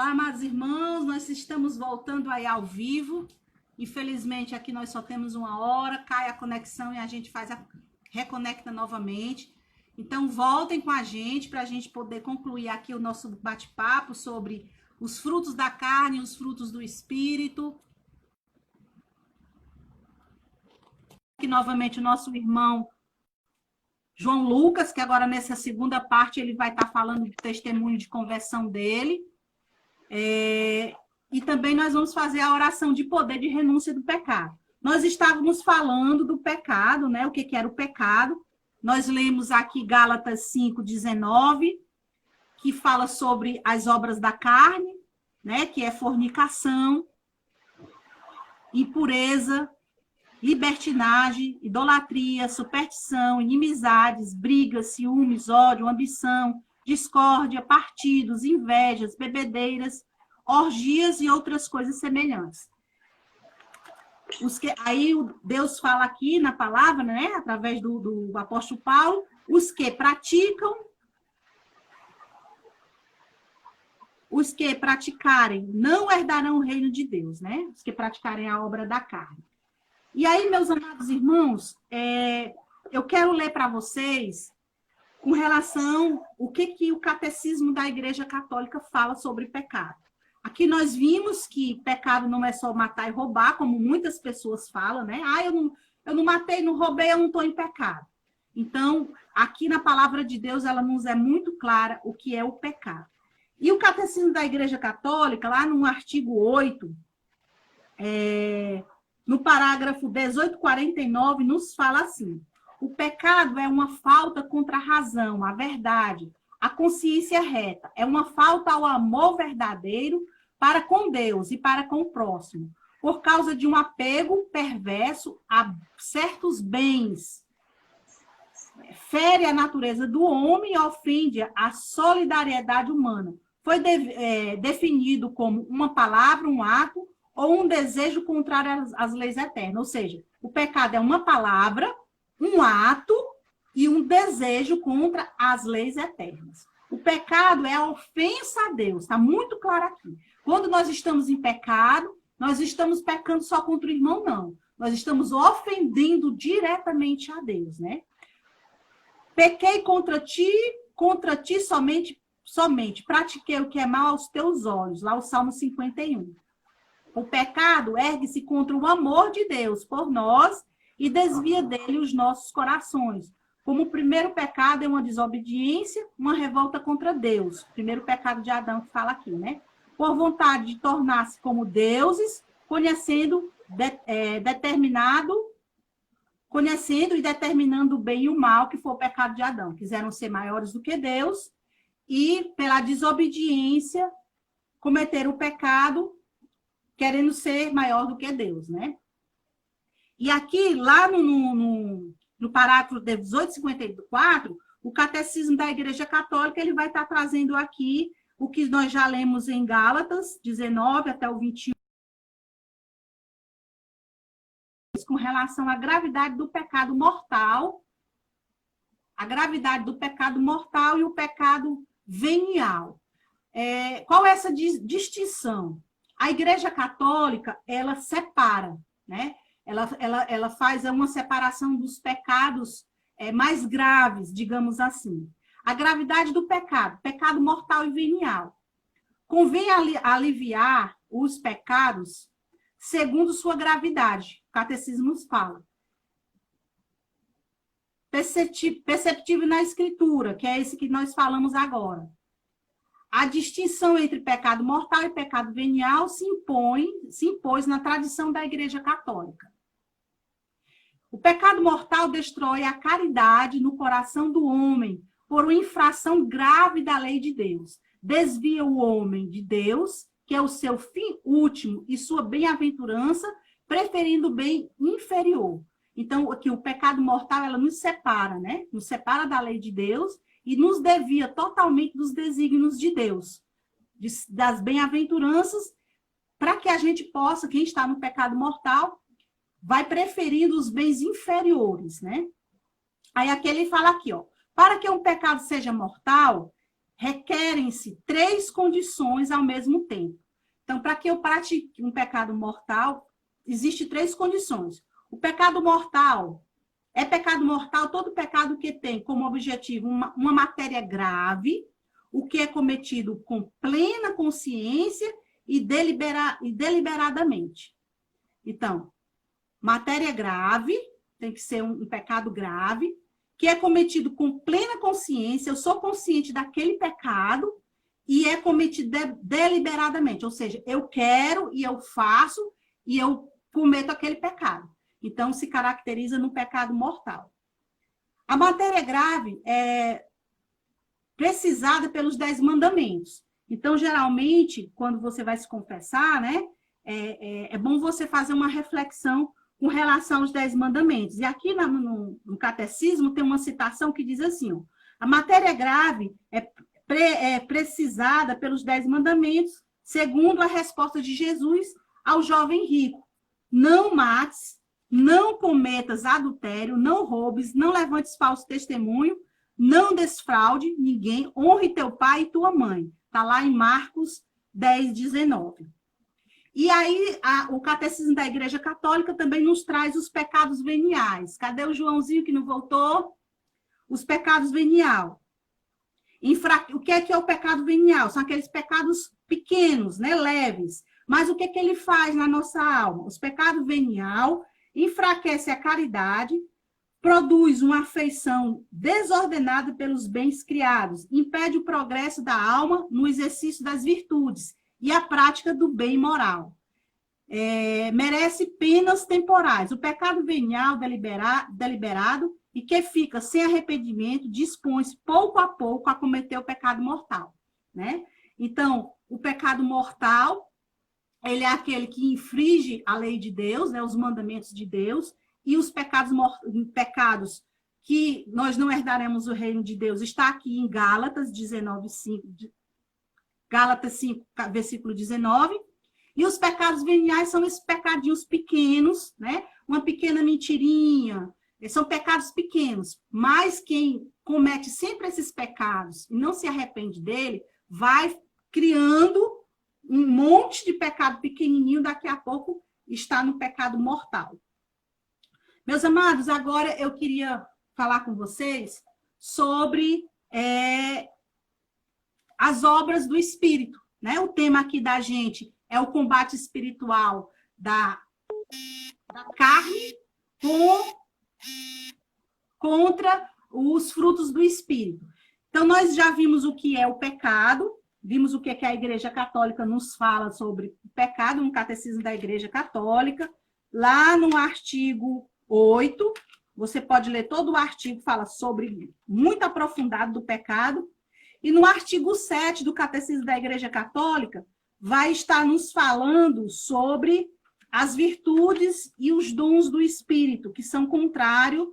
Olá, amados irmãos, nós estamos voltando aí ao vivo. Infelizmente, aqui nós só temos uma hora, cai a conexão e a gente reconecta novamente. Então, voltem com a gente para a gente poder concluir aqui o nosso bate-papo sobre os frutos da carne e os frutos do espírito. Aqui novamente o nosso irmão João Lucas, que agora nessa segunda parte ele vai estar falando do testemunho de conversão dele. E também nós vamos fazer a oração de poder de renúncia do pecado. Nós estávamos falando do pecado, né? O que era o pecado. Nós lemos aqui Gálatas 5:19, que fala sobre as obras da carne, né? Que é fornicação, impureza, libertinagem, idolatria, superstição, inimizades, brigas, ciúmes, ódio, ambição, discórdia, partidos, invejas, bebedeiras, orgias e outras coisas semelhantes. Aí Deus fala aqui na palavra, né, através do apóstolo Paulo, os que praticarem não herdarão o reino de Deus, né? Os que praticarem a obra da carne. E aí, meus amados irmãos, eu quero ler para vocês com relação ao que o catecismo da Igreja Católica fala sobre pecado. Aqui nós vimos que pecado não é só matar e roubar, como muitas pessoas falam, né? Eu não matei, não roubei, eu não estou em pecado. Então, aqui na palavra de Deus, ela nos é muito clara o que é o pecado. E o catecismo da Igreja Católica, lá no artigo 8, no parágrafo 1849, nos fala assim: o pecado é uma falta contra a razão, a verdade, a consciência reta. É uma falta ao amor verdadeiro para com Deus e para com o próximo, por causa de um apego perverso a certos bens. Fere a natureza do homem e ofende a solidariedade humana. Foi definido como uma palavra, um ato ou um desejo contrário às leis eternas. Ou seja, o pecado é uma palavra, um ato e um desejo contra as leis eternas. O pecado é a ofensa a Deus, está muito claro aqui. Quando nós estamos em pecado, nós estamos pecando só contra o irmão, não. Nós estamos ofendendo diretamente a Deus, né? Pequei contra ti somente, pratiquei o que é mal aos teus olhos, lá o Salmo 51. O pecado ergue-se contra o amor de Deus por nós e desvia dele os nossos corações. Como o primeiro pecado é uma desobediência, uma revolta contra Deus. O primeiro pecado de Adão que fala aqui, né? Por vontade de tornar-se como deuses, conhecendo e determinando o bem e o mal, que foi o pecado de Adão. Quiseram ser maiores do que Deus e, pela desobediência, cometeram o pecado querendo ser maior do que Deus, né? E aqui, lá no parágrafo 1854, o Catecismo da Igreja Católica, ele vai estar trazendo aqui o que nós já lemos em Gálatas 19 até o 21, com relação à gravidade do pecado mortal, e o pecado venial. Qual é essa distinção? A Igreja Católica, ela separa, né? Ela faz uma separação dos pecados mais graves, digamos assim. A gravidade do pecado mortal e venial. Convém aliviar os pecados segundo sua gravidade. O Catecismo nos fala. Perceptível na Escritura, que é esse que nós falamos agora. A distinção entre pecado mortal e pecado venial se impôs na tradição da Igreja Católica. O pecado mortal destrói a caridade no coração do homem por uma infração grave da lei de Deus. Desvia o homem de Deus, que é o seu fim último e sua bem-aventurança, preferindo o bem inferior. Então, aqui, o pecado mortal, ela nos separa, né? Nos separa da lei de Deus e nos desvia totalmente dos desígnios de Deus, das bem-aventuranças, para que a gente possa, quem está no pecado mortal, vai preferindo os bens inferiores, né? Aí aqui ele fala aqui, ó, para que um pecado seja mortal, requerem-se 3 condições ao mesmo tempo. Então, para que eu pratique um pecado mortal, existem 3 condições. O pecado mortal é pecado mortal todo pecado que tem como objetivo uma matéria grave, o que é cometido com plena consciência e deliberadamente. Então, matéria grave, tem que ser um pecado grave, que é cometido com plena consciência, eu sou consciente daquele pecado e é cometido deliberadamente, ou seja, eu quero e eu faço e eu cometo aquele pecado. Então, se caracteriza no pecado mortal. A matéria grave é precisada pelos 10 mandamentos. Então, geralmente, quando você vai se confessar, né, é bom você fazer uma reflexão com relação aos 10 mandamentos. E aqui no catecismo tem uma citação que diz assim, ó, a matéria grave é precisada pelos 10 mandamentos, segundo a resposta de Jesus ao jovem rico. Não mates, não cometas adultério, não roubes, não levantes falso testemunho, não desfraude ninguém, honre teu pai e tua mãe. Está lá em Marcos 10, 19. E aí, o Catecismo da Igreja Católica também nos traz os pecados veniais. Cadê o Joãozinho que não voltou? Os pecados veniais. O que é o pecado venial? São aqueles pecados pequenos, né, leves. Mas o que ele faz na nossa alma? Os pecados venial enfraquece a caridade, produz uma afeição desordenada pelos bens criados, impede o progresso da alma no exercício das virtudes e a prática do bem moral. Merece penas temporais. O pecado venial deliberado e que fica sem arrependimento, dispõe-se pouco a pouco a cometer o pecado mortal, né? Então, o pecado mortal, ele é aquele que infringe a lei de Deus, né, os mandamentos de Deus, e os pecados que nós não herdaremos o reino de Deus, está aqui em Gálatas 19:5, Gálatas 5, versículo 19, e os pecados veniais são esses pecadinhos pequenos, né? Uma pequena mentirinha, são pecados pequenos, mas quem comete sempre esses pecados e não se arrepende dele, vai criando um monte de pecado pequenininho, daqui a pouco está no pecado mortal. Meus amados, agora eu queria falar com vocês sobre as obras do Espírito, né? O tema aqui da gente é o combate espiritual da carne contra os frutos do Espírito. Então, nós já vimos o que é o pecado, vimos o que a Igreja Católica nos fala sobre o pecado, no Catecismo da Igreja Católica. Lá no artigo 8, você pode ler todo o artigo, fala sobre, muito aprofundado do pecado. E no artigo 7 do Catecismo da Igreja Católica, vai estar nos falando sobre as virtudes e os dons do Espírito, que são contrários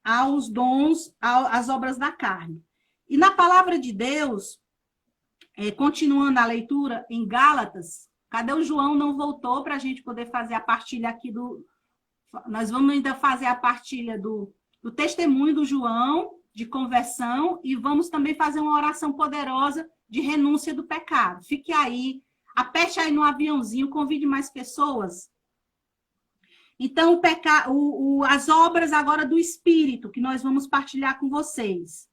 aos dons, às obras da carne. E na palavra de Deus, continuando a leitura em Gálatas, cadê o João? Não voltou para a gente poder fazer a partilha aqui do... Nós vamos ainda fazer a partilha do testemunho do João, de conversão, e vamos também fazer uma oração poderosa de renúncia do pecado. Fique aí, aperte aí no aviãozinho, convide mais pessoas. Então, as obras agora do Espírito, que nós vamos partilhar com vocês.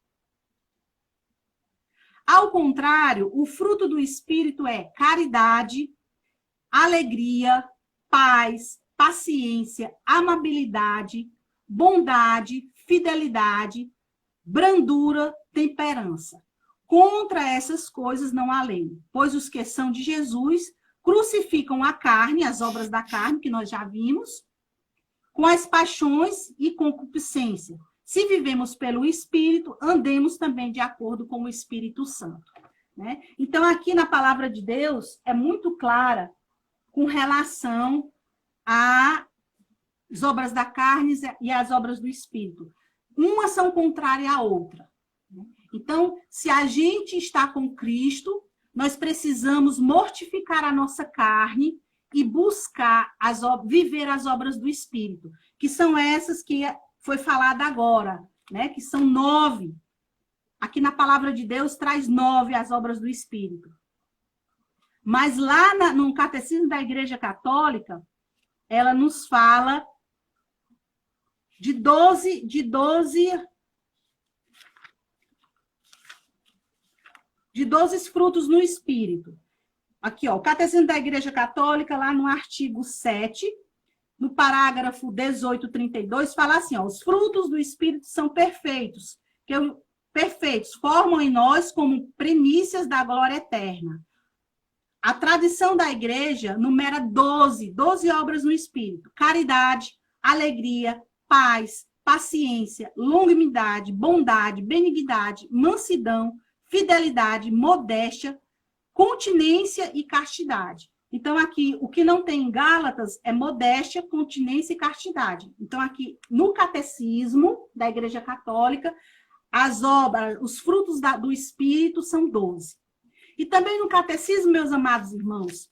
Ao contrário, o fruto do Espírito é caridade, alegria, paz, paciência, amabilidade, bondade, fidelidade, brandura, temperança. Contra essas coisas não há lei, pois os que são de Jesus crucificam a carne, as obras da carne, que nós já vimos, com as paixões e concupiscência. Se vivemos pelo Espírito, andemos também de acordo com o Espírito Santo, né? Então, aqui na palavra de Deus, é muito clara com relação às obras da carne e às obras do Espírito. Umas são contrárias à outra. Então, se a gente está com Cristo, nós precisamos mortificar a nossa carne e buscar viver as obras do Espírito, que são essas que foi falada agora, né? Que são 9. aqui na palavra de Deus traz 9 as obras do Espírito. Mas lá no Catecismo da Igreja Católica, ela nos fala de 12 frutos no Espírito. Aqui, ó, o Catecismo da Igreja Católica, lá no artigo 7, no parágrafo 1832, fala assim, ó, os frutos do Espírito são perfeitos, formam em nós como primícias da glória eterna. A tradição da Igreja numera 12 obras no Espírito: caridade, alegria, paz, paciência, longanimidade, bondade, benignidade, mansidão, fidelidade, modéstia, continência e castidade. Então, aqui, o que não tem em Gálatas é modéstia, continência e castidade. Então, aqui, no Catecismo da Igreja Católica, as obras, os frutos do Espírito são 12. E também no Catecismo, meus amados irmãos,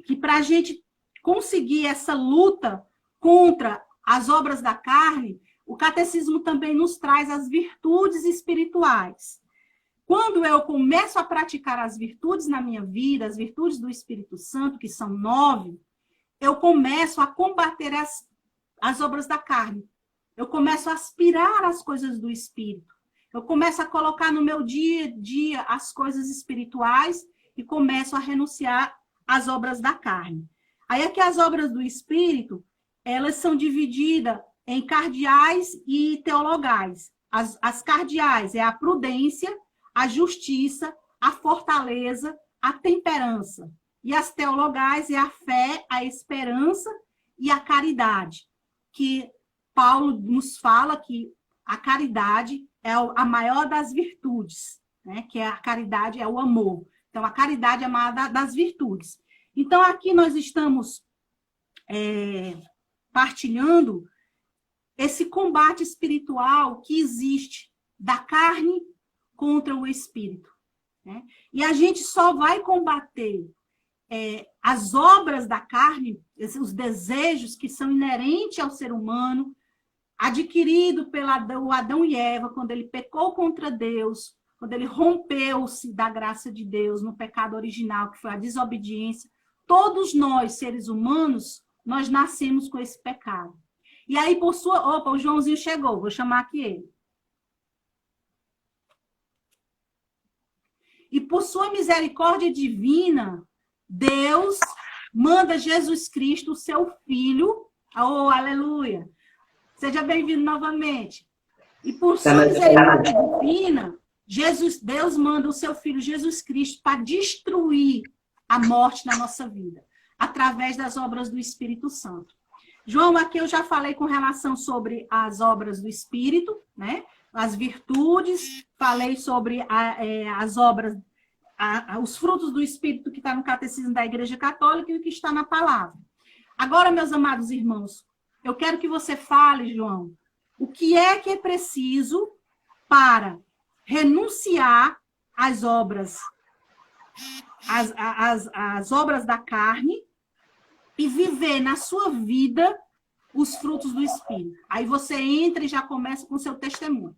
que para a gente conseguir essa luta contra as obras da carne, o Catecismo também nos traz as virtudes espirituais. Quando eu começo a praticar as virtudes na minha vida, as virtudes do Espírito Santo, que são 9, eu começo a combater as obras da carne. Eu começo a aspirar as coisas do Espírito. Eu começo a colocar no meu dia a dia as coisas espirituais e começo a renunciar às obras da carne. Aí aqui as obras do Espírito, elas são divididas em cardeais e teologais. As cardeais é a prudência, a justiça, a fortaleza, a temperança. E as teologais é a fé, a esperança e a caridade. Que Paulo nos fala que a caridade é a maior das virtudes, né? Que a caridade é o amor. Então, a caridade é a maior das virtudes. Então, aqui nós estamos partilhando esse combate espiritual que existe da carne contra o espírito, né? E a gente só vai combater as obras da carne, os desejos que são inerentes ao ser humano, adquirido pelo Adão e Eva, quando ele pecou contra Deus, quando ele rompeu-se da graça de Deus no pecado original, que foi a desobediência. Todos nós, seres humanos, nós nascemos com esse pecado. E aí, Opa, o Joãozinho chegou, vou chamar aqui ele. E por sua misericórdia divina, Deus manda Jesus Cristo, o seu Filho, oh, aleluia, seja bem-vindo novamente. E por sua misericórdia divina, Deus manda o seu Filho Jesus Cristo para destruir a morte na nossa vida, através das obras do Espírito Santo. João, aqui eu já falei com relação sobre as obras do Espírito, né? As virtudes, falei sobre as obras, os frutos do Espírito que está no Catecismo da Igreja Católica e o que está na palavra. Agora, meus amados irmãos, eu quero que você fale, João, o que é preciso para renunciar às obras, as obras da carne e viver na sua vida os frutos do Espírito. Aí você entra e já começa com o seu testemunho.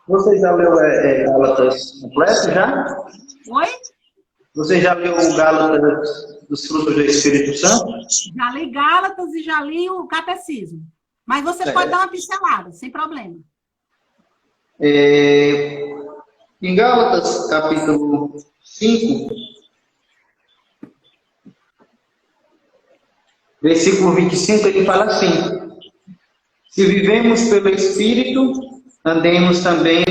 Você já leu Gálatas completo já? Oi? Você já leu o Gálatas dos frutos do Espírito Santo? Já li Gálatas e já li o Catecismo. Mas você pode dar uma pincelada, sem problema. Em Gálatas, capítulo 5, versículo 25, ele fala assim: se vivemos pelo Espírito, andemos também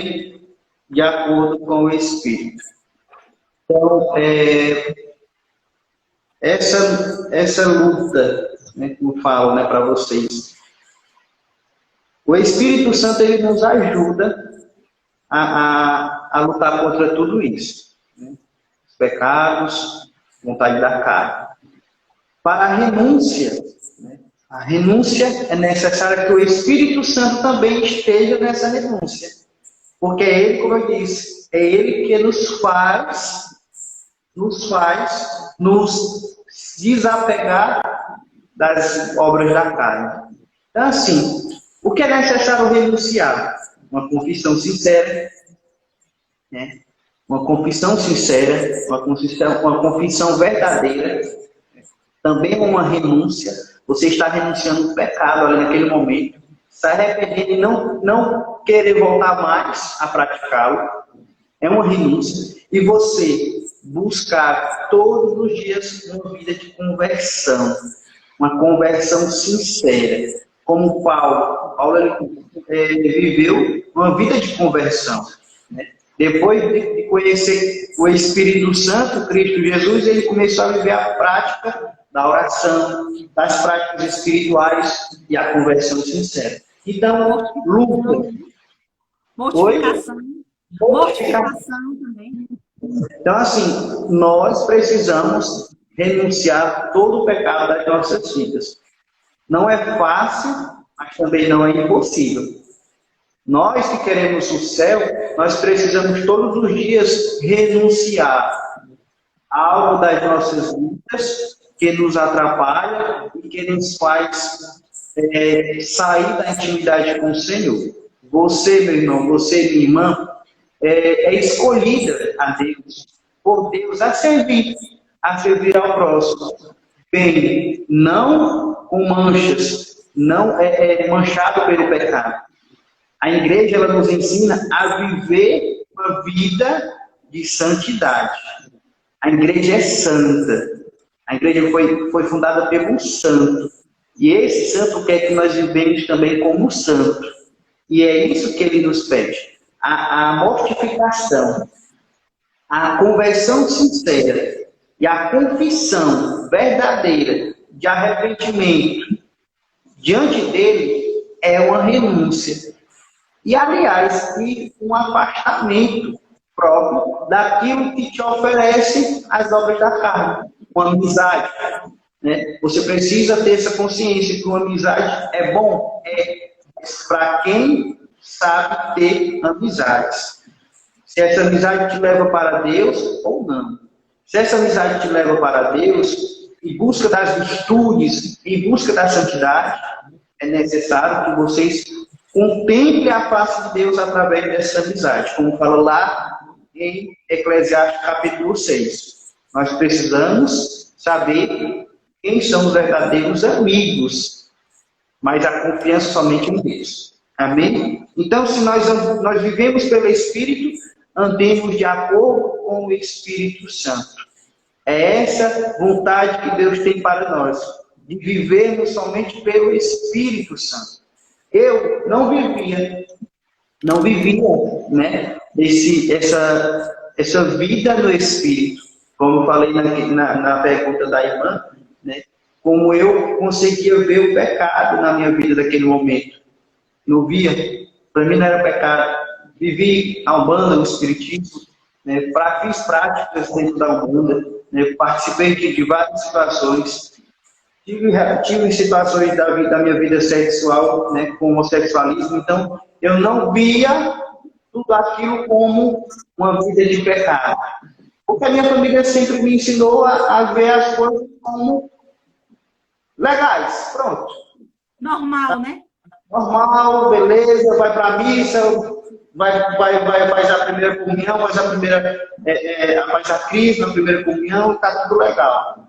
de acordo com o Espírito. Então, essa luta, né, que eu falo, né, para vocês, o Espírito Santo ele nos ajuda a lutar contra tudo isso, né? Os pecados, vontade da carne. Para a renúncia, né? A renúncia é necessária que o Espírito Santo também esteja nessa renúncia. Porque é Ele, como eu disse, é Ele que nos faz nos desapegar das obras da carne. Então, assim, o que é necessário renunciar? uma confissão sincera, né? Uma confissão sincera, uma confissão verdadeira, também é uma renúncia. Você está renunciando ao pecado ali naquele momento, se arrependendo e não querer voltar mais a praticá-lo. É uma renúncia. E você buscar todos os dias uma vida de conversão, uma conversão sincera. Como Paulo ele viveu uma vida de conversão, né? Depois de conhecer o Espírito Santo, Cristo Jesus, ele começou a viver a prática da oração, das práticas espirituais e a conversão sincera. Então, luta. Mortificação. Mortificação também. Então, assim, nós precisamos renunciar todo o pecado das nossas vidas. Não é fácil, mas também não é impossível. Nós que queremos o céu, nós precisamos todos os dias renunciar a algo das nossas vidas que nos atrapalha e que nos faz sair da intimidade com o Senhor. Você, meu irmão, você, minha irmã, é escolhida a Deus, por Deus, a servir ao próximo. Bem, não com manchas, não manchado pelo pecado. A igreja ela nos ensina a viver uma vida de santidade. A igreja é santa. A igreja foi fundada pelo santo. E esse santo quer que nós vivemos também como santo. E é isso que ele nos pede. A mortificação, a conversão sincera e a confissão verdadeira de arrependimento diante dele é uma renúncia. E, aliás, um afastamento próprio daquilo que te oferece as obras da carne, uma amizade. Né? Você precisa ter essa consciência que uma amizade é bom, para quem sabe ter amizades. Se essa amizade te leva para Deus ou não. Se essa amizade te leva para Deus, em busca das virtudes, em busca da santidade, é necessário que vocês contemplem a face de Deus através dessa amizade, como fala lá em Eclesiastes capítulo 6. Nós precisamos saber quem são os verdadeiros amigos, mas a confiança somente em Deus. Amém? Então, se nós vivemos pelo Espírito, andemos de acordo com o Espírito Santo. É essa vontade que Deus tem para nós, de vivermos somente pelo Espírito Santo. Eu não vivia, né, essa vida no Espírito, como eu falei na pergunta da irmã, né, como eu conseguia ver o pecado na minha vida naquele momento. Não via, para mim não era pecado. Vivi a Umbanda, o Espiritismo, né, fiz práticas dentro da Umbanda, né, participei de várias situações. Tive situações da minha vida sexual, né, com homossexualismo, então eu não via tudo aquilo como uma vida de pecado. Porque a minha família sempre me ensinou a ver as coisas como legais, pronto. Normal, né? Normal, beleza, vai para a missa, faz a primeira comunhão, faz a crise na primeira comunhão, está tudo legal.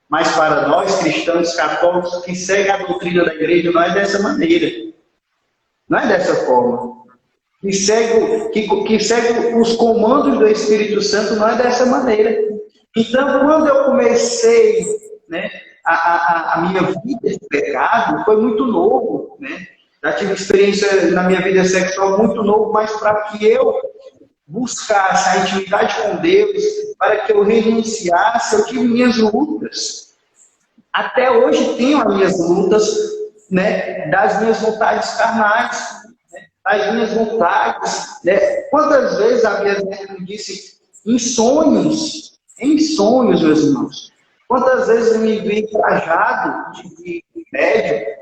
Mas para nós, cristãos católicos, que seguem a doutrina da igreja, não é dessa maneira. Não é dessa forma. Que segue os comandos do Espírito Santo, não é dessa maneira. Então, quando eu comecei, né, a minha vida de pecado, foi muito novo. Né? Já tive experiência na minha vida sexual muito novo, mas para que eu buscasse a intimidade com Deus, para que eu renunciasse, eu tive minhas lutas. Até hoje tenho as minhas lutas, né, das minhas vontades carnais, né, das minhas vontades. Né. Quantas vezes a minha mãe me disse em sonhos, meus irmãos, quantas vezes eu me vi trajado de médium,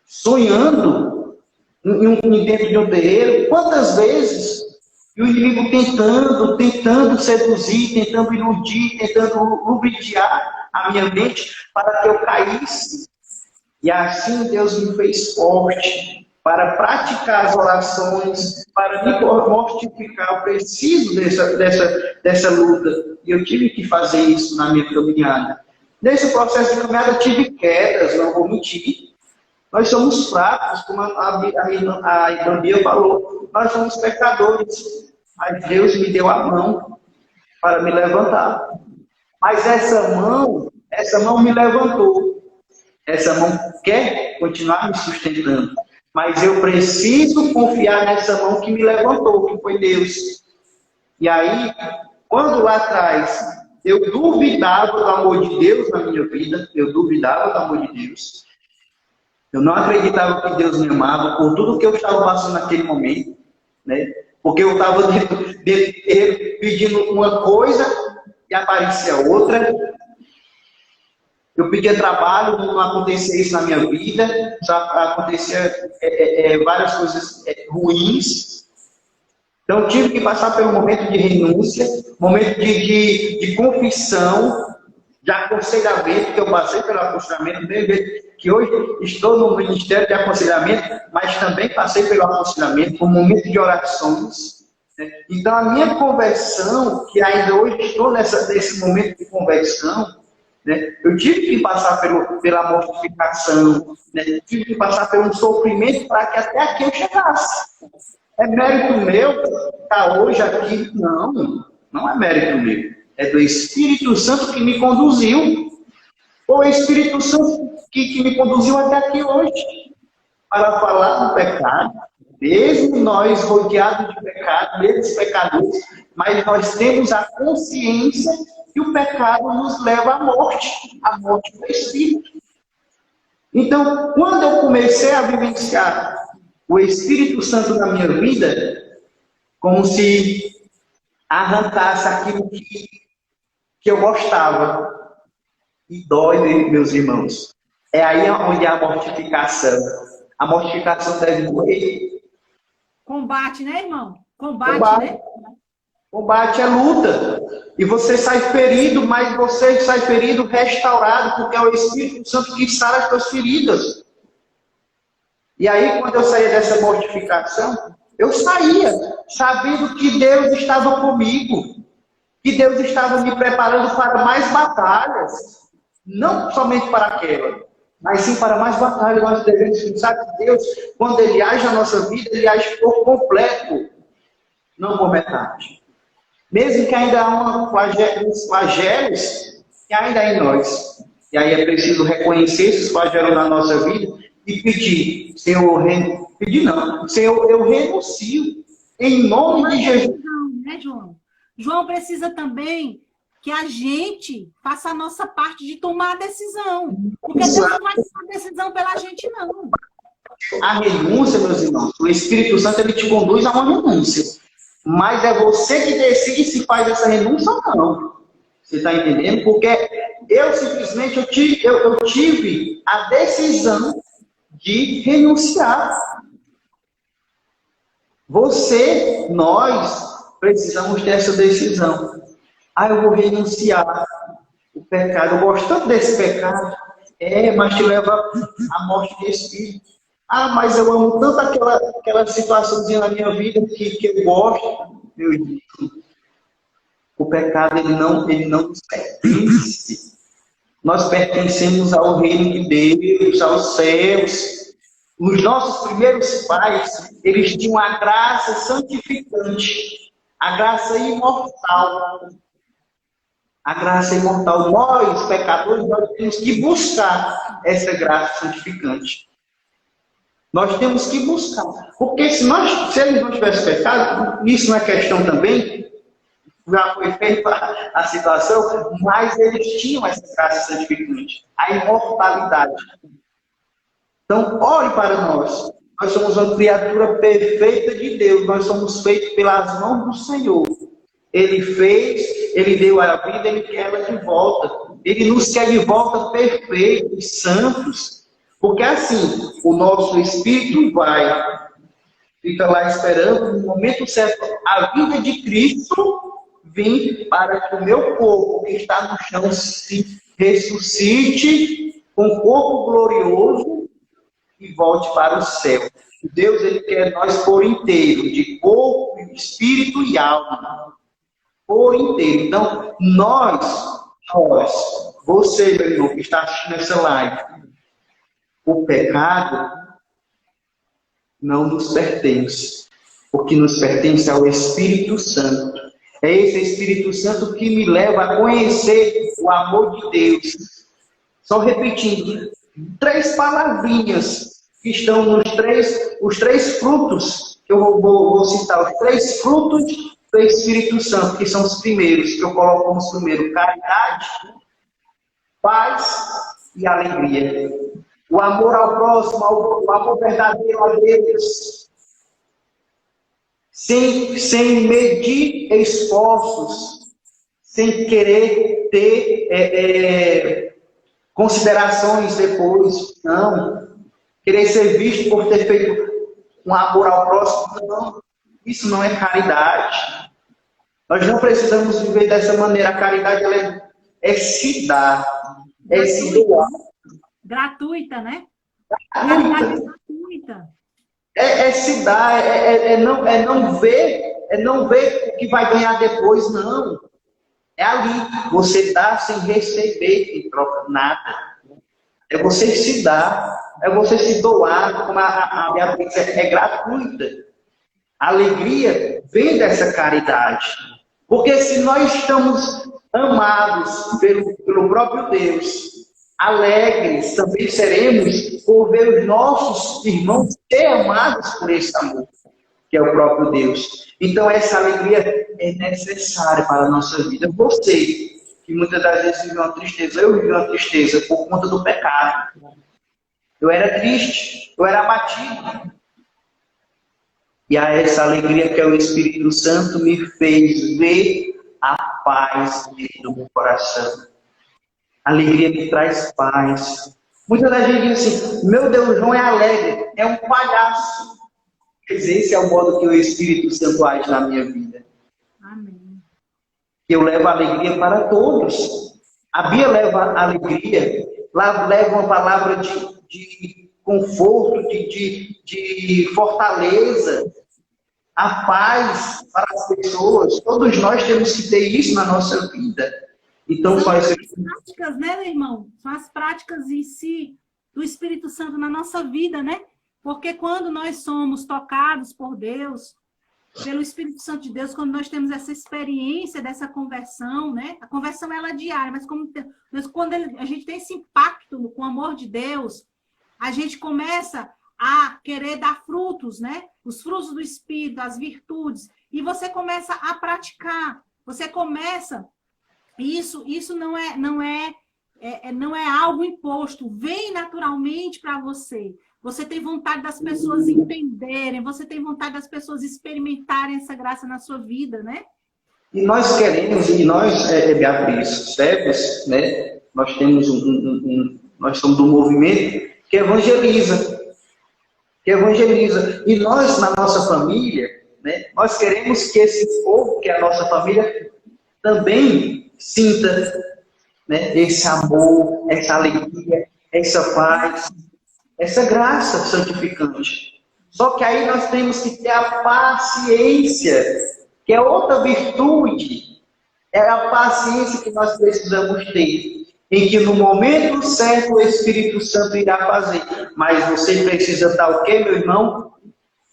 sonhando dentro de um terreiro, quantas vezes e o inimigo tentando seduzir, tentando iludir, tentando lubrificar a minha mente para que eu caísse. E assim Deus me fez forte para praticar as orações, para me mortificar. Eu preciso dessa luta. E eu tive que fazer isso na minha caminhada. Nesse processo de caminhada, eu tive quedas, não vou mentir. Nós somos fracos, como a irmã Bia falou. Nós somos pecadores. Mas Deus me deu a mão para me levantar. Mas essa mão me levantou. Essa mão quer continuar me sustentando. Mas eu preciso confiar nessa mão que me levantou, que foi Deus. E aí, quando lá atrás eu duvidava do amor de Deus na minha vida, eu duvidava do amor de Deus, eu não acreditava que Deus me amava por tudo que eu estava passando naquele momento, né? Porque eu estava pedindo uma coisa e aparecia outra. Eu pedia trabalho, não acontecia isso na minha vida, só acontecia várias coisas ruins. Então, eu tive que passar pelo momento de renúncia, momento de confissão, de aconselhamento, que eu passei pelo aconselhamento, que hoje estou no Ministério de Aconselhamento, mas também passei pelo aconselhamento, um momento de orações. Então, a minha conversão, que ainda hoje estou nesse momento de conversão, né, eu tive que passar pela mortificação, né, tive que passar por um sofrimento para que até aqui eu chegasse. É mérito meu estar hoje aqui? Não, não é mérito meu. É do Espírito Santo que me conduziu. Foi o Espírito Santo que me conduziu até aqui hoje. Para falar do pecado, mesmo nós rodeados de pecado, mesmo pecadores, mas nós temos a consciência que o pecado nos leva à morte do Espírito. Então, quando eu comecei a vivenciar o Espírito Santo na minha vida, como se arrancasse aquilo que eu gostava. E dói, meus irmãos. É aí onde há a mortificação. A mortificação deve morrer. Combate, né, irmão? Combate, né? Combate é luta. E você sai ferido, mas você sai ferido restaurado, porque é o Espírito Santo que sara as tuas feridas. E aí, quando eu saía dessa mortificação, eu saía sabendo que Deus estava comigo, que Deus estava me preparando para mais batalhas, não somente para aquela, mas sim para mais batalhas. Nós devemos pensar que Deus, quando Ele age na nossa vida, Ele age por completo, não por metade. Mesmo que ainda há uns flagelos que ainda há em nós. E aí é preciso reconhecer esses flagelos na nossa vida e pedir, Senhor, Senhor, eu renuncio em nome de Jesus. Né, João? João precisa também que a gente faça a nossa parte de tomar a decisão. Porque Deus não vai tomar a decisão pela gente, não. A renúncia, meus irmãos, o Espírito Santo ele te conduz a uma renúncia. Mas é você que decide se faz essa renúncia ou não. Você está entendendo? Porque eu simplesmente eu tive a decisão de renunciar. Nós precisamos ter essa decisão. Eu vou renunciar o pecado. Eu gosto tanto desse pecado. Mas te leva à morte de espírito. Mas eu amo tanto aquela situaçãozinha na minha vida que eu gosto. Meu Deus. O pecado, ele não nos pertence. Nós pertencemos ao reino de Deus, aos céus. Os nossos primeiros pais, eles tinham a graça santificante, a graça imortal. A graça imortal. Nós, pecadores, nós temos que buscar essa graça santificante. Nós temos que buscar. Porque se eles não tivessem pecado, isso não é questão também, já foi feita a situação, mas eles tinham essa graça santificante, a imortalidade. Então, olhe para nós. Nós somos uma criatura perfeita de Deus. Nós somos feitos pelas mãos do Senhor. Ele fez, Ele deu a vida, Ele quer ela de volta. Ele nos quer de volta perfeitos, santos. Porque assim, o nosso espírito fica lá esperando, no momento certo, a vida de Cristo vir para que o meu corpo que está no chão se ressuscite com um corpo glorioso e volte para o céu. Deus, ele quer nós por inteiro, de corpo, espírito e alma. Por inteiro. Então, você, meu irmão, que está assistindo essa live, o pecado não nos pertence. O que nos pertence é o Espírito Santo. É esse Espírito Santo que me leva a conhecer o amor de Deus. Só repetindo, 3 palavrinhas que estão os três frutos, que eu vou citar, os 3 frutos do Espírito Santo, que são os primeiros, que eu coloco como os primeiros: caridade, paz e alegria. O amor ao próximo, o amor verdadeiro a Deus, sem medir esforços, sem querer ter considerações depois, não. Querer ser visto por ter feito um amor ao próximo, não. Isso não é caridade. Nós não precisamos viver dessa maneira. A caridade ela é se dar, é se doar. Gratuita, né? Caridade gratuita. É se dar, não ver o que vai ganhar depois, não. É ali, você dá sem receber em troca nada. É você se dar, é você se doar, como a Beatriz é gratuita. A alegria vem dessa caridade. Porque se nós estamos amados pelo próprio Deus, alegres também seremos por ver os nossos irmãos ser amados por esse amor, que é o próprio Deus. Então essa alegria é necessária para a nossa vida. Você, que muitas das vezes vive uma tristeza, eu vivi uma tristeza por conta do pecado. Eu era triste, eu era abatido. E a essa alegria que é o Espírito Santo me fez ver a paz no meu coração. A alegria me traz paz. Muita da gente diz assim: meu Deus, João é alegre, é um palhaço. Quer dizer, esse é o modo que o Espírito Santo age na minha vida. Amém. Eu levo a alegria para todos. A Bia leva alegria, leva uma palavra de conforto, de fortaleza, a paz para as pessoas. Todos nós temos que ter isso na nossa vida. Então, são as práticas, né, meu irmão? São as práticas em si do Espírito Santo na nossa vida, né? Porque quando nós somos tocados por Deus, pelo Espírito Santo de Deus, quando nós temos essa experiência dessa conversão, né? A conversão ela é diária, mas quando a gente tem esse impacto com o amor de Deus, a gente começa a querer dar frutos, né? Os frutos do Espírito, as virtudes, e você começa a praticar. Você começa Isso não é algo imposto, vem naturalmente para você. Você tem vontade das pessoas entenderem, você tem vontade das pessoas experimentarem essa graça na sua vida, né? E nós queremos, Beatriz, servos, né? Nós temos nós somos um movimento que evangeliza. E nós, na nossa família, né? Nós queremos que esse povo, que é a nossa família, também sinta, né, esse amor, essa alegria, essa paz, essa graça santificante. Só que aí nós temos que ter a paciência, que é outra virtude. É a paciência que nós precisamos ter, em que no momento certo o Espírito Santo irá fazer. Mas você precisa estar o quê, meu irmão?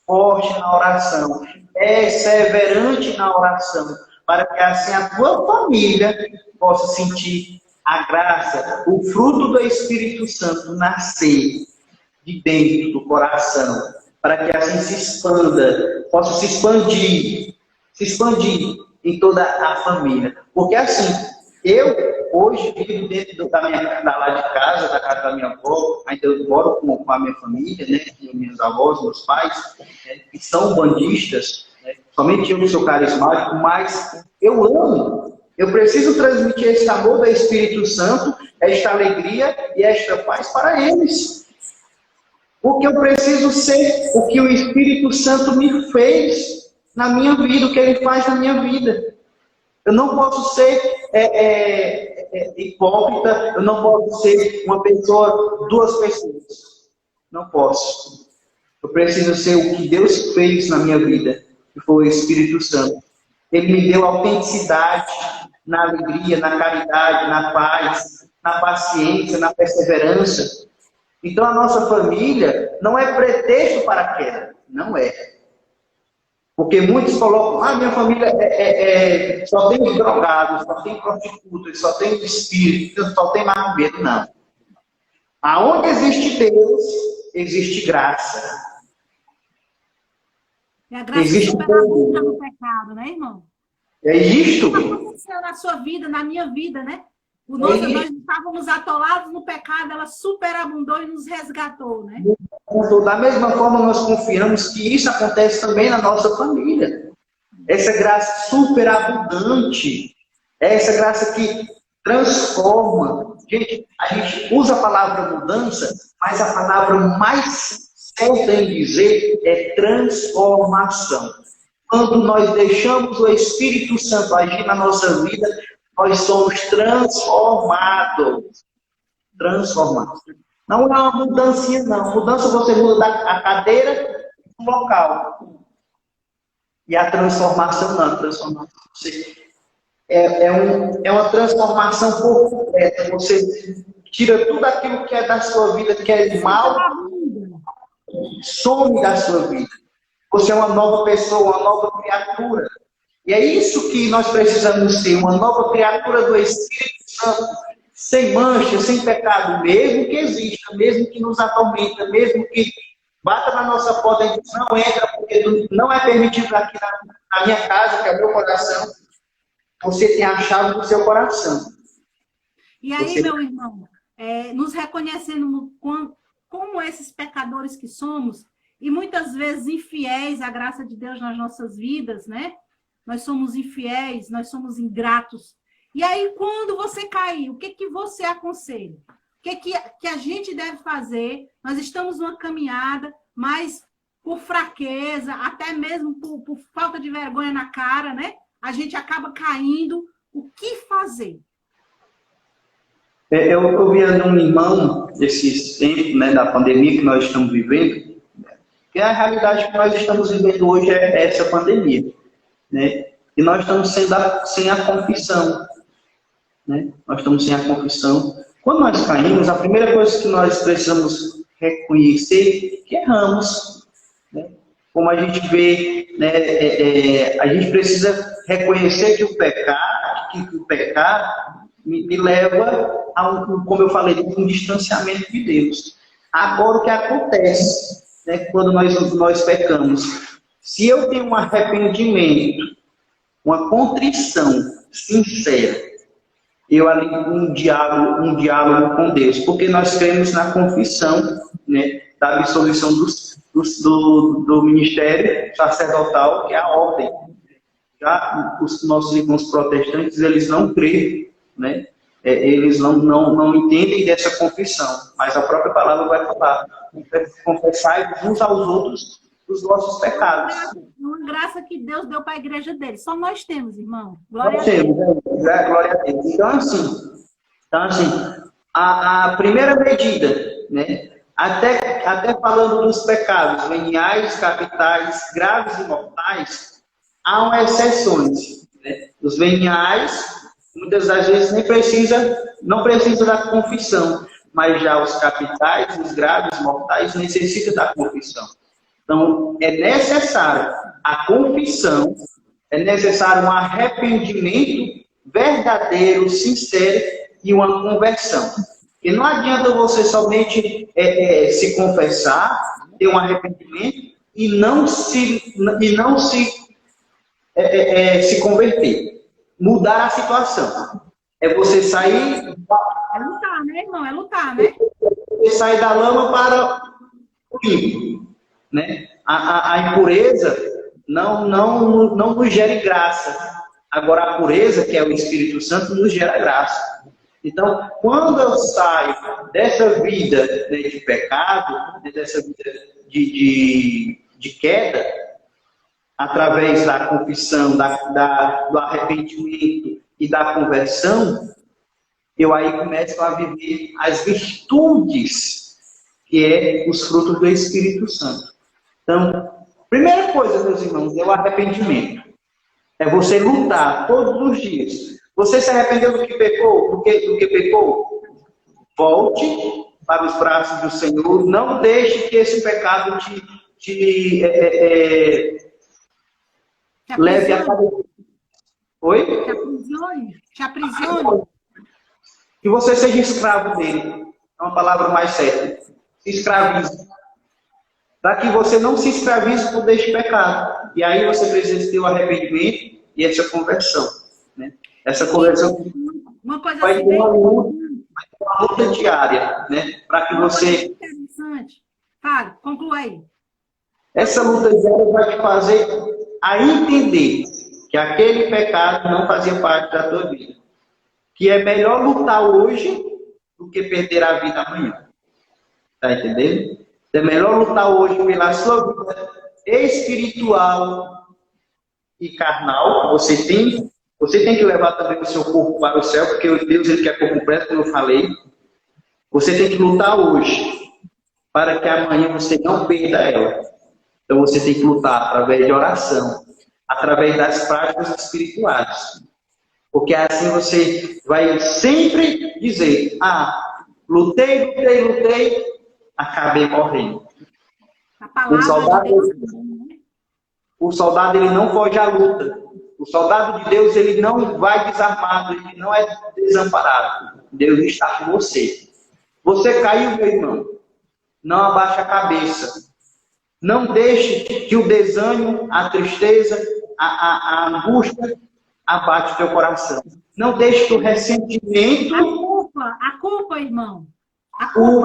Forte na oração, perseverante na oração, para que assim a tua família possa sentir a graça, o fruto do Espírito Santo nascer de dentro do coração, para que assim se expanda, possa se expandir em toda a família. Porque assim, eu hoje vivo dentro da lá de casa, da casa da minha avó, ainda eu moro com a minha família, né, minhas avós, meus pais, né, que são bandistas, né, somente eu que sou carismático, mas eu amo. Eu preciso transmitir esse amor do Espírito Santo, esta alegria e esta paz para eles. Porque eu preciso ser o que o Espírito Santo me fez na minha vida, o que ele faz na minha vida. Eu não posso ser hipócrita, eu não posso ser uma pessoa, duas pessoas. Não posso. Eu preciso ser o que Deus fez na minha vida, que foi o Espírito Santo. Ele me deu autenticidade na alegria, na caridade, na paz, na paciência, na perseverança. Então, a nossa família não é pretexto para a queda. Não é. Porque muitos colocam, minha família só tem drogados, só tem prostitutas, só tem espírito, só tem macumbeiro. Não. Aonde existe Deus, existe graça. E a graça superabunda no pecado, né, irmão? É isto. O que aconteceu na sua vida, na minha vida, né? Nós estávamos atolados no pecado, ela superabundou e nos resgatou, né? Da mesma forma, nós confiamos que isso acontece também na nossa família. Essa graça superabundante, essa graça que transforma. Gente, a gente usa a palavra mudança, mas a palavra mais certa em dizer é transformação. Quando nós deixamos o Espírito Santo agir na nossa vida, nós somos transformados. Transformados. Não é uma mudança, não. Mudança você muda a cadeira do local. E a transformação não. A transformação é uma transformação por completo. Você tira tudo aquilo que é da sua vida, que é de mal, some da sua vida. Você é uma nova pessoa, uma nova criatura. E é isso que nós precisamos ser, uma nova criatura do Espírito Santo, sem mancha, sem pecado, mesmo que exista, mesmo que nos atormenta, mesmo que bata na nossa porta e diz, não entra, porque não é permitido aqui na minha casa, que é o meu coração. Você tem a chave do seu coração. E aí, meu irmão, nos reconhecendo como esses pecadores que somos, e muitas vezes infiéis à graça de Deus nas nossas vidas, né? Nós somos infiéis, nós somos ingratos. E aí, quando você cair, o que você aconselha? O que a gente deve fazer? Nós estamos numa caminhada, mas por fraqueza, até mesmo por falta de vergonha na cara, né? A gente acaba caindo. O que fazer? Eu vi um irmão, esses tempos, né, da pandemia que nós estamos vivendo, que a realidade que nós estamos vivendo hoje é essa pandemia, né? E nós estamos sem a confissão, né? Nós estamos sem a confissão. Quando nós caímos, a primeira coisa que nós precisamos reconhecer é que erramos, né? Como a gente vê, né, a gente precisa reconhecer que o pecado me leva a como eu falei, um distanciamento de Deus. Agora, o que acontece, né, quando nós pecamos? Se eu tenho um arrependimento, uma contrição sincera, eu ali um diálogo com Deus, porque nós cremos na confissão, né, da absolvição do ministério sacerdotal, que é a ordem. Já os nossos irmãos protestantes, eles não creem, né? Eles não entendem dessa confissão, mas a própria palavra vai falar: confessai uns aos outros os vossos pecados. Uma graça que Deus deu para a igreja dele. Só nós temos, irmão. Glória a Deus. Glória a Deus. Então, assim, a primeira medida, né? Até falando dos pecados veniais, capitais, graves e mortais, há exceções, né? Os veniais, muitas das vezes não precisa da confissão, mas já os capitais, os graves, mortais, necessitam da confissão. Então, é necessário a confissão, é necessário um arrependimento verdadeiro, sincero e uma conversão. E não adianta você somente se confessar, ter um arrependimento e não se converter. Mudar a situação. É você sair... É lutar, né, irmão? É lutar, né? Você sair da lama para o limpo, né? A impureza não nos gera graça. Agora, a pureza, que é o Espírito Santo, nos gera graça. Então, quando eu saio dessa vida, né, de pecado, dessa vida de queda, através da confissão, do arrependimento e da conversão, eu aí começo a viver as virtudes, que é os frutos do Espírito Santo. Então, primeira coisa, meus irmãos, é o arrependimento. É você lutar todos os dias. Você se arrependeu do que pecou? Do que pecou? Volte para os braços do Senhor. Não deixe que esse pecado te leve a cabeça. Oi? Te aprisione. Que você seja escravo dele. É uma palavra mais certa. Se escravize. Para que você não se escravize por este pecado. E aí você precisa ter o arrependimento e essa conversão. Né? Essa conversão uma coisa vai assim, ter uma luta diária. Né? Para que você... Interessante. Fale, conclua aí. Essa luta diária vai te fazer a entender que aquele pecado não fazia parte da tua vida. Que é melhor lutar hoje do que perder a vida amanhã. Tá entendendo? É melhor lutar hoje pela sua vida espiritual e carnal. Você tem que levar também o seu corpo para o céu, porque Deus ele quer corpo completo, como eu falei. Você tem que lutar hoje para que amanhã você não perda ela. Então você tem que lutar através de oração, através das práticas espirituais. Porque assim você vai sempre dizer, lutei, acabei morrendo. O soldado ele não foge à luta. O soldado de Deus ele não vai desarmado, ele não é desamparado. Deus está com você. Você caiu, meu irmão. Não abaixe a cabeça. Não deixe que o desânimo, a tristeza, a angústia abate o teu coração. Não deixe que o ressentimento... A culpa, irmão. O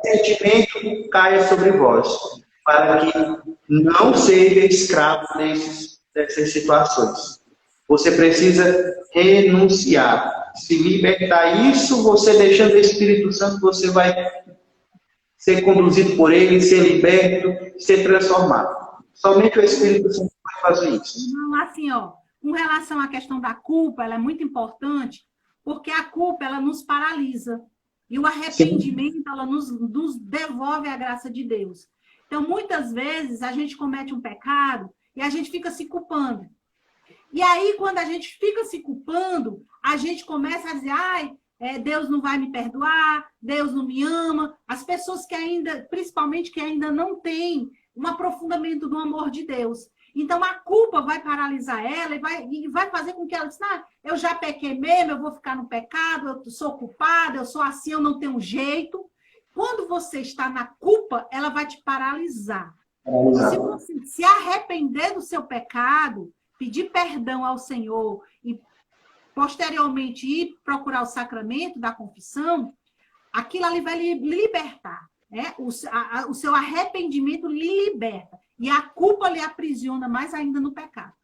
ressentimento caia sobre vós, para que não seja escravo dessas situações. Você precisa renunciar, se libertar. Isso, você deixando o Espírito Santo, você vai ser conduzido por ele, ser liberto, ser transformado. Somente o Espírito Santo vai fazer isso. Não, assim, ó, com relação à questão da culpa, ela é muito importante, porque a culpa, ela nos paralisa. E o arrependimento, ela nos devolve a graça de Deus. Então, muitas vezes, a gente comete um pecado e a gente fica se culpando. E aí, quando a gente fica se culpando, a gente começa a dizer, Deus não vai me perdoar, Deus não me ama. As pessoas que ainda, principalmente que ainda não têm um aprofundamento do amor de Deus. Então, a culpa vai paralisar ela e vai fazer com que ela diga, eu já pequei mesmo, eu vou ficar no pecado, eu sou culpada, eu sou assim, eu não tenho jeito. Quando você está na culpa, ela vai te paralisar. Se você se arrepender do seu pecado, pedir perdão ao Senhor e posteriormente ir procurar o sacramento da confissão, aquilo ali vai lhe libertar. Né? O seu arrependimento lhe liberta. E a culpa lhe aprisiona mais ainda no pecado.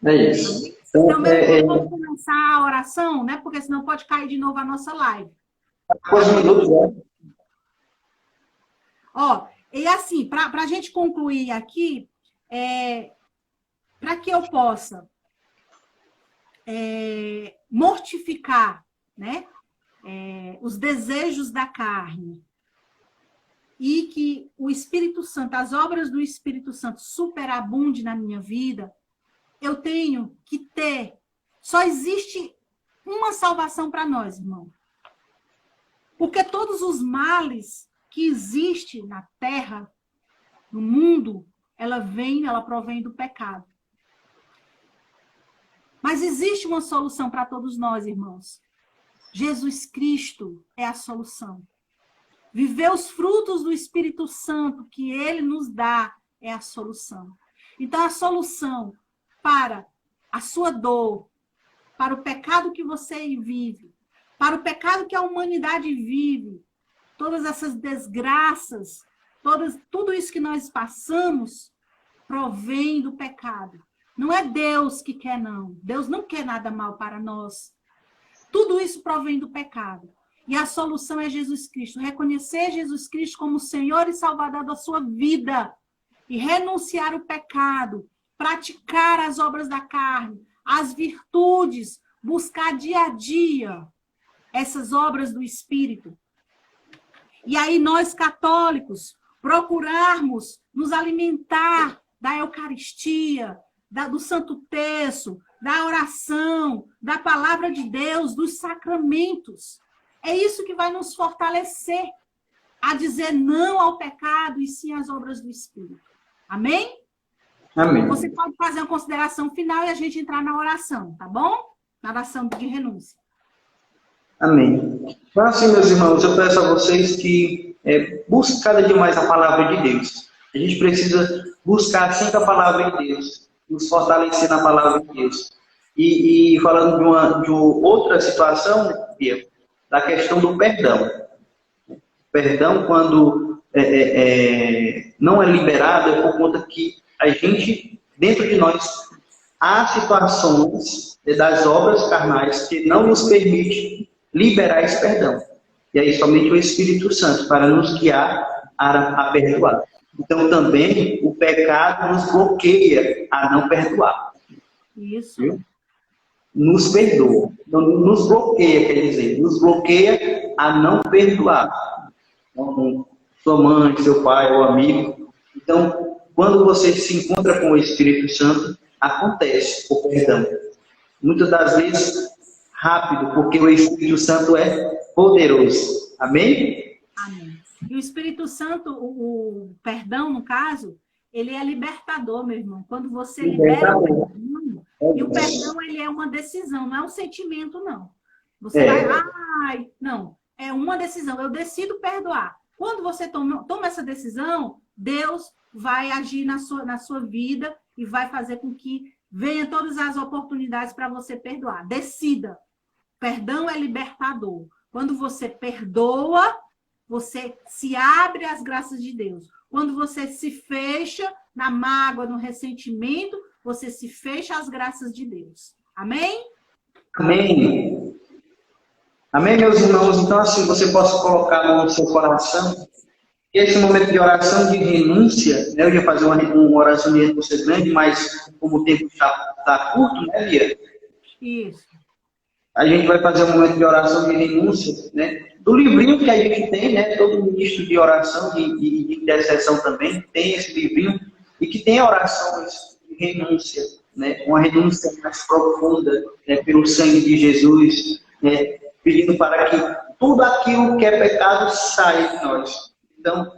É isso. Então, vamos começar a oração, né? Porque senão pode cair de novo a nossa live. Ó, e assim, para a gente concluir aqui, para que eu possa mortificar, né, os desejos da carne, e que o Espírito Santo, as obras do Espírito Santo superabunde na minha vida, eu tenho que ter. Só existe uma salvação para nós, irmão. Porque todos os males que existem na terra, no mundo, ela provém do pecado. Mas existe uma solução para todos nós, irmãos. Jesus Cristo é a solução. Viver os frutos do Espírito Santo que ele nos dá é a solução. Então, a solução para a sua dor, para o pecado que você vive, para o pecado que a humanidade vive, todas essas desgraças, tudo isso que nós passamos, provém do pecado. Não é Deus que quer, não. Deus não quer nada mal para nós. Tudo isso provém do pecado. E a solução é Jesus Cristo. Reconhecer Jesus Cristo como Senhor e Salvador da sua vida. E renunciar o pecado. Praticar as obras da carne. As virtudes. Buscar dia a dia essas obras do Espírito. E aí nós, católicos, procurarmos nos alimentar da Eucaristia, do Santo Terço, da oração, da palavra de Deus, dos sacramentos. É isso que vai nos fortalecer a dizer não ao pecado e sim às obras do Espírito. Amém? Amém. Você pode fazer uma consideração final e a gente entrar na oração, tá bom? Na oração de renúncia. Amém. Então, assim, meus irmãos, eu peço a vocês que busquem cada dia mais a palavra de Deus. A gente precisa buscar sempre a palavra de Deus, nos fortalecer na palavra de Deus. E falando de uma outra situação, Bia, da questão do perdão. Perdão, quando não é liberado, é por conta que a gente, dentro de nós, há situações das obras carnais que não nos permitem liberar esse perdão. E aí somente o Espírito Santo para nos guiar a perdoar. Então também o pecado nos bloqueia a não perdoar. Isso. Viu? Nos perdoa. Não nos bloqueia, quer dizer, nos bloqueia a não perdoar. Com sua mãe, seu pai ou amigo. Então, quando você se encontra com o Espírito Santo, acontece o perdão. Muitas das vezes rápido, porque o Espírito Santo é poderoso. Amém? Amém. E o Espírito Santo, o perdão, no caso, ele é libertador, meu irmão. Quando você libera o perdão, e o perdão, ele é uma decisão, não é um sentimento, não. Você vai, não, é uma decisão, eu decido perdoar. Quando você toma essa decisão, Deus vai agir na sua vida e vai fazer com que venha todas as oportunidades para você perdoar. Decida. Perdão é libertador. Quando você perdoa, você se abre às graças de Deus. Quando você se fecha na mágoa, no ressentimento, você se fecha às graças de Deus. Amém? Amém. Amém, meus irmãos? Então, assim, você possa colocar no seu coração que esse momento de oração de renúncia, né? Eu ia fazer uma oração de renúncia grande, mas como o tempo está curto, né, Bia? Isso. A gente vai fazer um momento de oração de renúncia, né? Do livrinho que a gente tem, né? Todo ministro de oração, de intercessão também, tem esse livrinho, e que tem orações de renúncia, né? Uma renúncia mais profunda, né? Pelo sangue de Jesus, né? Pedindo para que tudo aquilo que é pecado saia de nós. Então,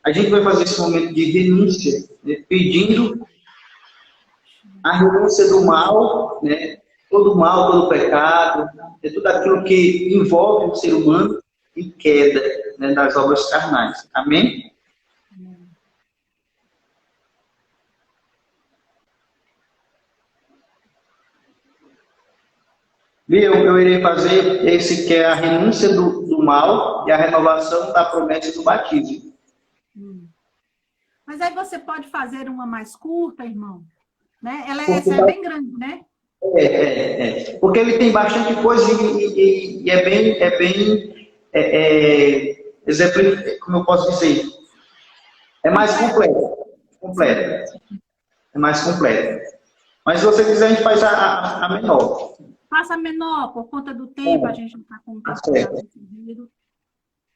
a gente vai fazer esse momento de renúncia, né? Pedindo a renúncia do mal, né? Todo mal, todo pecado, tudo aquilo que envolve o ser humano em queda, né, das obras carnais. Amém? Amém. Eu irei fazer esse que é a renúncia do mal e a renovação da promessa do batismo. Mas aí você pode fazer uma mais curta, irmão? Né? Essa é bem grande, né? Porque ele tem bastante coisa e é bem como eu posso dizer, é mais completo. É mais completo. Mas se você quiser, a gente faz a menor. Faça a menor, por conta do tempo, a gente não está com o tempo decidido.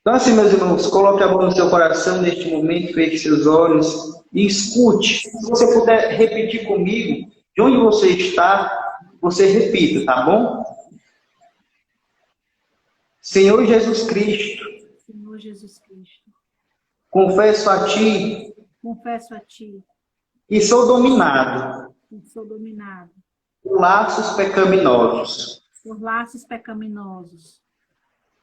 Então, assim, meus irmãos, coloque a mão no seu coração neste momento, feche seus olhos e escute. Se você puder repetir comigo, de onde você está, você repita, tá bom? Senhor Jesus Cristo. Senhor Jesus Cristo. Confesso a Ti. Confesso a Ti. E sou dominado. E sou dominado. Por laços pecaminosos. Por laços pecaminosos.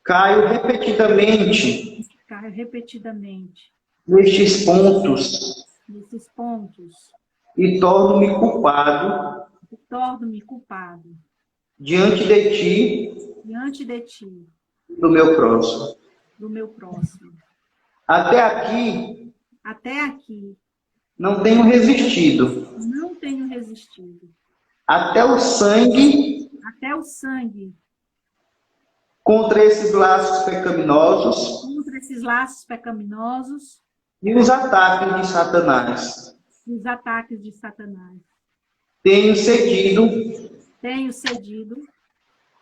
Caio repetidamente. Caio repetidamente. Nestes pontos. Nesses pontos. E torno-me culpado. Torno-me culpado. Diante de Ti. Diante de Ti. Do meu próximo. Do meu próximo. Até aqui. Até aqui. Não tenho resistido. Não tenho resistido. Até o sangue. Até o sangue. Contra esses laços pecaminosos. Contra esses laços pecaminosos. E os ataques de Satanás. Os ataques de Satanás. Tenho cedido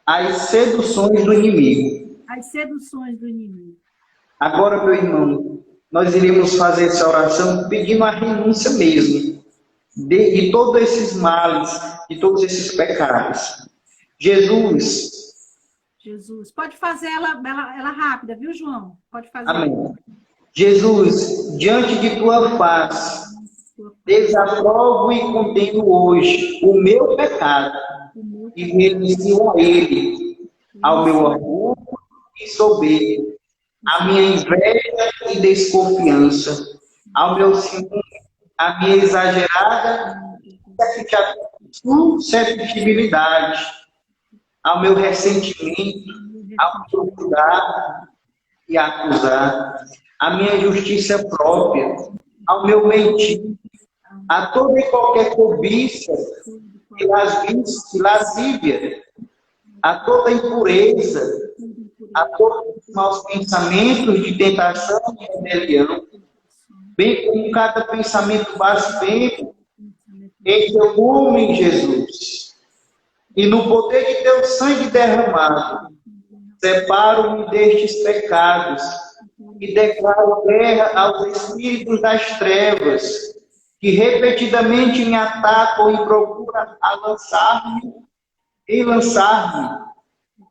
às seduções do inimigo. Às seduções do inimigo. Agora, meu irmão, nós iremos fazer essa oração pedindo a renúncia mesmo de todos esses males, de todos esses pecados. Jesus. Pode fazer ela rápida, viu, João? Pode fazer. Amém. Jesus, diante de tua face, desaprovo e condeno hoje o meu pecado e renuncio a ele, ao meu orgulho e soberba, à minha inveja e desconfiança, ao meu ciúme, à minha exagerada suscetibilidade, ao meu ressentimento, ao procurar e acusar, à minha justiça própria, ao meu mentir, a toda e qualquer cobiça e lascívia, a toda impureza, a todos os maus pensamentos de tentação e rebelião, bem como cada pensamento blasfemo, em teu nome, Jesus. E no poder de teu sangue derramado, separo-me destes pecados e declaro guerra aos espíritos das trevas, que repetidamente me atacam e procuram lançar-me.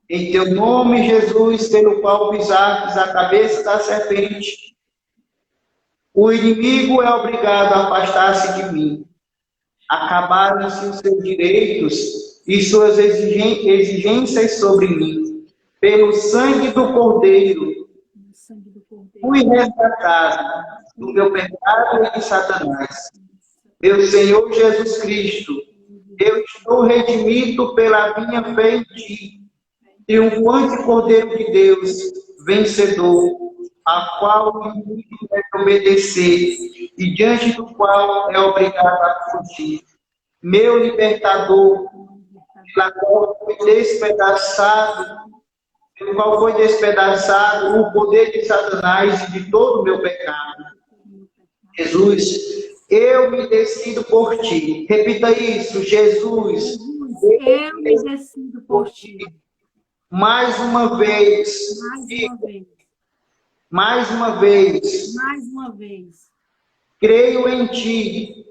Em teu nome, Jesus, pelo qual pisastes a cabeça da serpente, o inimigo é obrigado a afastar-se de mim. Acabaram-se os seus direitos e suas exigências sobre mim. Pelo sangue do Cordeiro, fui resgatado do meu pecado e de Satanás. Meu Senhor Jesus Cristo, eu estou redimido pela minha fé em ti, triunfante Cordeiro de Deus, vencedor, a qual o inimigo deve obedecer e diante do qual é obrigado a fugir. Meu libertador, pelo qual foi despedaçado o poder de Satanás e de todo o meu pecado. Jesus, eu me decido por ti. Repita isso, Jesus. Eu me decido por ti. Mais uma vez. Mais uma vez. Creio em ti.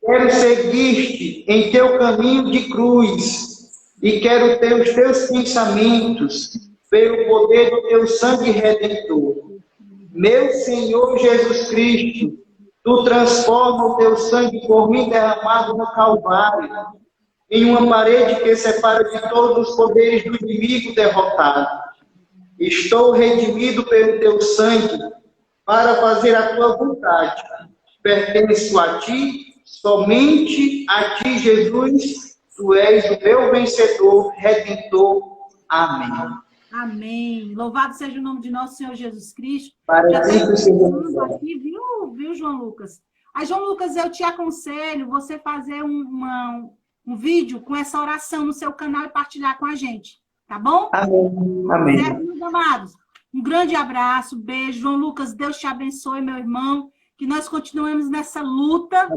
Quero seguir-te em teu caminho de cruz e quero ter os teus pensamentos pelo poder do teu sangue redentor. Meu Senhor Jesus Cristo, tu transforma o teu sangue por mim derramado no Calvário em uma parede que separa de todos os poderes do inimigo derrotado. Estou redimido pelo teu sangue para fazer a tua vontade. Pertenço a ti, somente a ti, Jesus. Tu és o meu vencedor, redentor. Amém. Amém. Louvado seja o nome de nosso Senhor Jesus Cristo. Para já sempre aqui, viu, João Lucas? Aí, João Lucas, eu te aconselho você fazer um vídeo com essa oração no seu canal e partilhar com a gente. Tá bom? Amém. Amém. Certo, meus amados? Um grande abraço, beijo. João Lucas, Deus te abençoe, meu irmão. Que nós continuemos nessa luta.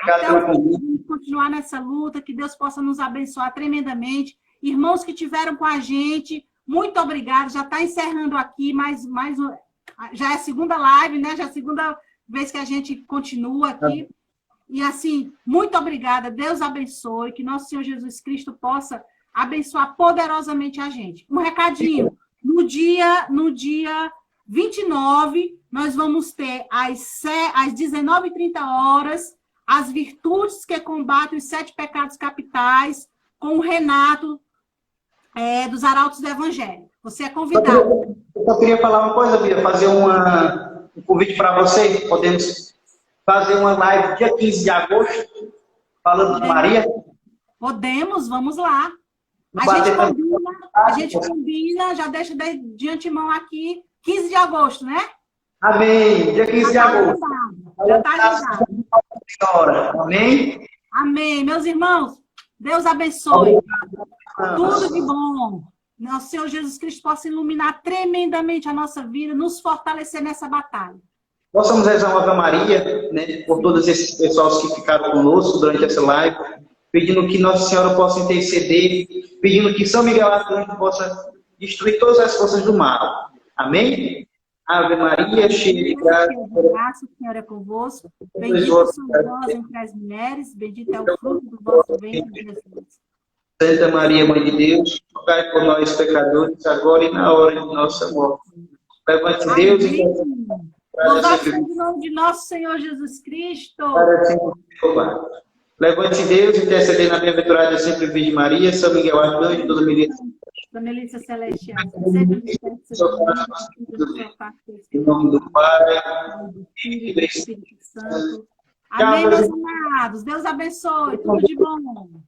Até o fim, continuar nessa luta. Que Deus possa nos abençoar tremendamente. Irmãos que estiveram com a gente, muito obrigado. Já está encerrando aqui, já é a segunda live, né? Já é a segunda vez que a gente continua aqui. E assim, muito obrigada. Deus abençoe. Que nosso Senhor Jesus Cristo possa abençoar poderosamente a gente. Um recadinho. No dia 29, nós vamos ter às 19h30 as virtudes que combatem os 7 pecados capitais com o Renato dos Arautos do Evangelho. Você é convidado. Eu só queria falar uma coisa, Bia, fazer um convite para você. Podemos fazer uma live dia 15 de agosto, falando de Maria? Podemos, vamos lá. A gente combina, já deixa de antemão aqui, 15 de agosto, né? Amém. Dia 15 de agosto. Já está agendado. Amém? Amém. Meus irmãos, Deus abençoe. Tudo de bom. Nosso Senhor Jesus Cristo possa iluminar tremendamente a nossa vida, nos fortalecer nessa batalha. Possamos rezar uma Ave Maria, né, por todos esses pessoas que ficaram conosco durante essa live, pedindo que Nossa Senhora possa interceder, pedindo que São Miguel Arcanjo possa destruir todas as forças do mal. Amém? Ave Maria, cheia de graça, o Senhor é convosco. Bendita sois vós entre as mulheres, bendito é o fruto do vosso ventre, Jesus. Santa Maria, Mãe de Deus, rogai por nós, pecadores, agora e na hora de nossa morte. Levante Deus e louvado seja o nome de nosso Senhor Jesus Cristo. para sempre louvado. Levante Deus, intercedendo na bem-aventurada sempre Virgem Maria, São Miguel Arcanjo, toda milícia. Da milícia celestial, seja Em nome do Pai, do Filho e do Espírito Santo. Amém, meus amados. Deus abençoe. Tudo de bom.